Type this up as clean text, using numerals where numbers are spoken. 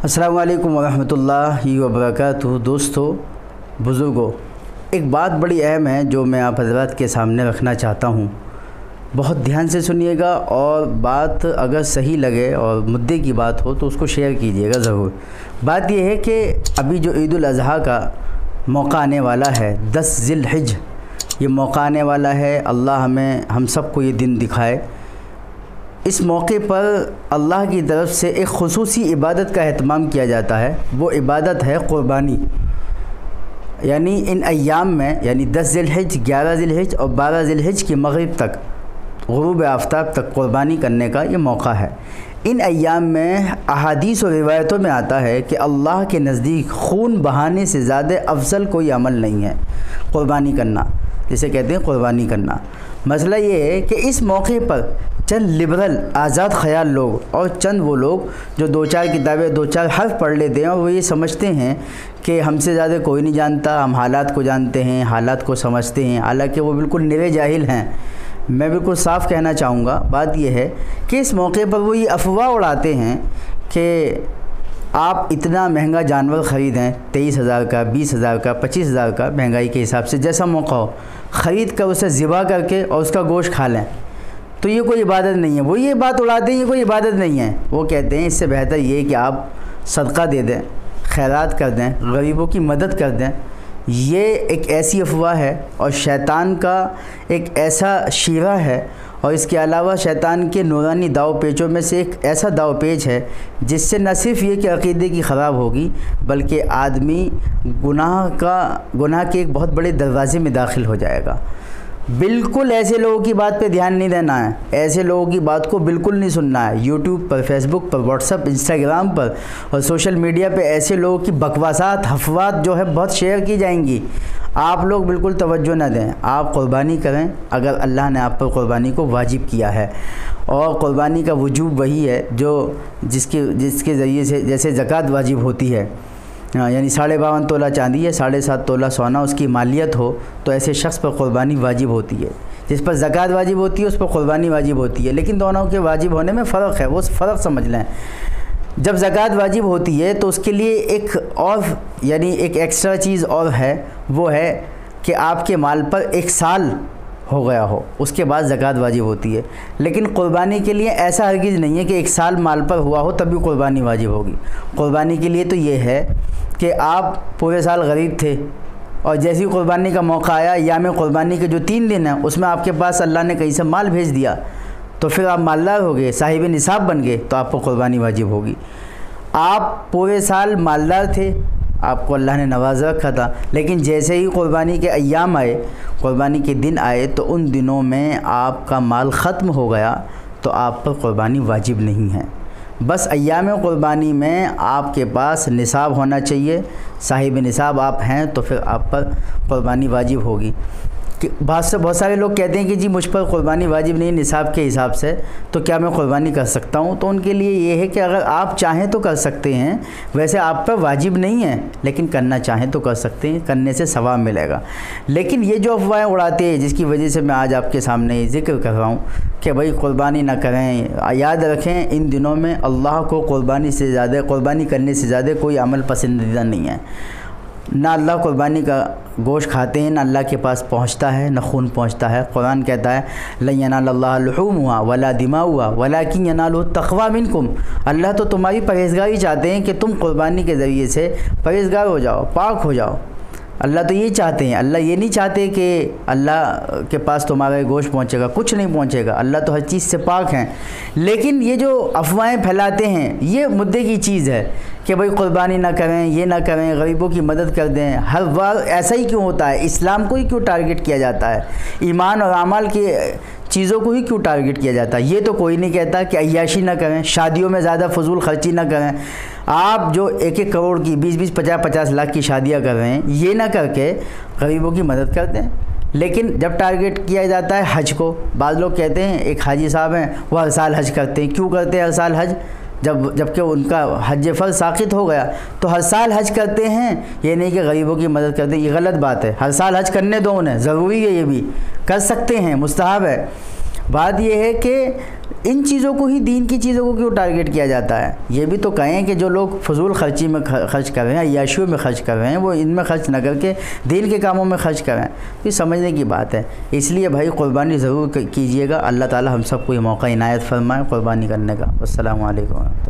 अस्सलामु अलैकुम वरहमतुल्लाहि वबरकातुहू। दोस्तों, बुज़ुर्गों, एक बात बड़ी अहम है जो मैं आप हज़रात के सामने रखना चाहता हूँ। बहुत ध्यान से सुनिएगा और बात अगर सही लगे और मुद्दे की बात हो तो उसको शेयर कीजिएगा ज़रूर। बात यह है कि अभी जो ईद उल अज़हा का मौका आने वाला है, 10 ज़िलहिज, ये मौका आने वाला है। अल्लाह हम सबको ये दिन दिखाए। इस मौके पर अल्लाह की तरफ से एक ख़ुसूसी इबादत का एहतमाम किया जाता है। वो इबादत है क़ुरबानी। यानी इन अय्याम में, यानी 10 ज़िलहिज, 11 ज़िलहिज और 12 ज़िलहिज की मग़रिब तक, ग़ुरूब आफ्ताब तक क़ुरबानी करने का ये मौका है। इन अय्याम में अहादीस और रिवायतों में आता है कि अल्लाह के नज़दीक खून बहाने से ज़्यादा अफजल कोई अमल नहीं है क़ुरबानी करना, जिसे कहते हैं क़ुरबानी करना। मसला ये है कि इस मौके पर चंद लिबरल आज़ाद ख़याल लोग और चंद वो लोग जो 2-4 किताबें, 2-4 हर्फ पढ़ लेते हैं और वो ये समझते हैं कि हमसे ज़्यादा कोई नहीं जानता, हम हालात को जानते हैं, हालात को समझते हैं, हालांकि वो बिल्कुल निरे जाहिल हैं। मैं बिल्कुल साफ़ कहना चाहूँगा, बात यह है कि इस मौके पर वो ये अफवाह उड़ाते हैं कि आप इतना महंगा जानवर ख़रीदें, 23,000 का, 20,000 का, 25,000 का, महंगाई के हिसाब से जैसा मौका हो, ख़रीद कर उसे ज़िबा करके और उसका गोश्त खा लें, तो ये कोई इबादत नहीं है। वो ये बात उड़ाते हैं ये कोई इबादत नहीं है। वो कहते हैं इससे बेहतर ये कि आप सदका दे दें, खैरात कर दें, गरीबों की मदद कर दें। ये एक ऐसी अफवाह है और शैतान का एक ऐसा शीरा है, और इसके अलावा शैतान के नूरानी दाव पेचों में से एक ऐसा दाव पेच है जिससे न सिर्फ ये कि अक़ीदे की ख़राब होगी, बल्कि आदमी गुनाह के एक बहुत बड़े दरवाज़े में दाखिल हो जाएगा। बिल्कुल ऐसे लोगों की बात पे ध्यान नहीं देना है, ऐसे लोगों की बात को बिल्कुल नहीं सुनना है। यूट्यूब पर, फेसबुक पर, व्हाट्सअप, इंस्टाग्राम पर और सोशल मीडिया पे ऐसे लोगों की बकवासात, अफवाह जो है बहुत शेयर की जाएंगी। आप लोग बिल्कुल तवज्जो न दें, आप क़ुरबानी करें अगर अल्लाह ने आप पर क़ुरबानी को वाजिब किया है। और क़ुरबानी का वजूब वही है जो जिसके ज़रिए से, जैसे ज़कात वाजिब होती है, यानी 52.5 तोला चांदी है, 7.5 तोला सोना उसकी मालियत हो, तो ऐसे शख्स पर क़ुरबानी वाजिब होती है। जिस पर ज़कात वाजिब होती है उस पर क़ुरबानी वाजिब होती है, लेकिन दोनों के वाजिब होने में फ़र्क है। वो फ़र्क समझ लें। जब ज़कात वाजिब होती है तो उसके लिए एक और, यानी एक एक्स्ट्रा चीज़ और है, वो है कि आपके माल पर 1 साल हो गया हो, उसके बाद ज़कात वाजिब होती है। लेकिन क़ुरबानी के लिए ऐसा हरगिज़ नहीं है कि 1 साल माल पर हुआ हो तभी क़ुरबानी वाजिब होगी। क़ुरबानी के लिए तो ये है कि आप पूरे साल गरीब थे और जैसे ही क़ुरबानी का मौका आया, याम क़ुरबानी के जो 3 दिन हैं उसमें आपके पास अल्लाह ने कहीं से माल भेज दिया, तो फिर आप मालदार हो गए, साहिब निसाब बन गए, तो आपको क़ुरबानी वाजिब होगी। आप पूरे साल मालदार थे, आपको अल्लाह ने नवाज़ रखा था, लेकिन जैसे ही क़ुरबानी के अय्याम आए, क़ुरबानी के दिन आए, तो उन दिनों में आपका माल ख़त्म हो गया, तो आप पर क़ुरबानी वाजिब नहीं है। बस अय्याम क़ुरबानी में आपके पास निसाब होना चाहिए, साहिब निसाब आप हैं तो फिर आप पर क़ुरबानी वाजिब होगी। बहुत सारे लोग कहते हैं कि जी मुझ पर क़ुरबानी वाजिब नहीं निसाब के हिसाब से, तो क्या मैं क़ुरबानी कर सकता हूँ? तो उनके लिए ये है कि अगर आप चाहें तो कर सकते हैं, वैसे आप पर वाजिब नहीं है, लेकिन करना चाहें तो कर सकते हैं, करने से सवाब मिलेगा। लेकिन ये जो अफवाहें उड़ाते हैं, जिसकी वजह से मैं आज आपके सामने ज़िक्र कर रहा हूँ कि भाई क़ुरबानी ना करें, याद रखें इन दिनों में अल्लाह को क़ुरबानी करने से ज़्यादा कोई अमल पसंदीदा नहीं है। ना अल्लाह क़ुरबानी का गोश्त खाते हैं, ना अल्लाह के पास पहुँचता है, ना खून पहुँचता है। कुरान कहता है लन यनालल्लाह लुहूमुहा वला दिमाउहा वलाकिन यनालुहु तक़वा मिनकुम। अल्लाह तो तुम्हारी परहेज़गारी चाहते हैं कि तुम क़ुरबानी के ज़रिए से परहेज़गार हो जाओ, पाक हो जाओ। अल्लाह तो ये चाहते हैं, अल्लाह ये नहीं चाहते कि अल्लाह के पास तुम्हारा गोश्त पहुँचेगा, कुछ नहीं पहुँचेगा। अल्लाह तो हर चीज़ से पाक हैं। लेकिन ये जो अफवाहें फैलाते हैं, ये मुद्दे की चीज़ है कि भाई क़ुरबानी ना करें, ये ना करें, गरीबों की मदद कर दें। हर बार ऐसा ही क्यों होता है? इस्लाम को ही क्यों टारगेट किया जाता है? ईमान और अमाल की चीज़ों को ही क्यों टारगेट किया जाता है? ये तो कोई नहीं कहता कि अय्याशी ना करें, शादियों में ज़्यादा फजूल खर्ची ना करें। आप जो 1-1 करोड़ की, 20-20, 50-50 लाख की शादियाँ कर रहे हैं, ये ना करके गरीबों की मदद कर दें। लेकिन जब टारगेट किया जाता है हज को, बाज़ लोग कहते हैं, एक हाजी साहब हैं वो हर साल हज करते हैं। क्यों करते हैं हर साल हज? जबकि उनका हज फ़र्ज़ साक़ित हो गया, तो हर साल हज करते हैं। ये नहीं कि गरीबों की मदद करते हैं, ये गलत बात है। हर साल हज करने दो उन्हें, ज़रूरी है, ये भी कर सकते हैं, मुस्तहब है। बात यह है कि इन चीज़ों को ही, दीन की चीज़ों को क्यों टारगेट किया जाता है। ये भी तो कहें कि जो लोग फजूल खर्ची में खर्च कर रहे हैं, अय्याशियों में खर्च कर रहे हैं, वो इनमें खर्च न करके दीन के कामों में खर्च करें। तो ये समझने की बात है। इसलिए भाई क़ुरबानी ज़रूर कीजिएगा। अल्लाह ताला हम सबको ये मौका इनायत फरमाए क़ुरबानी करने का। अस्सलामु अलैकुम।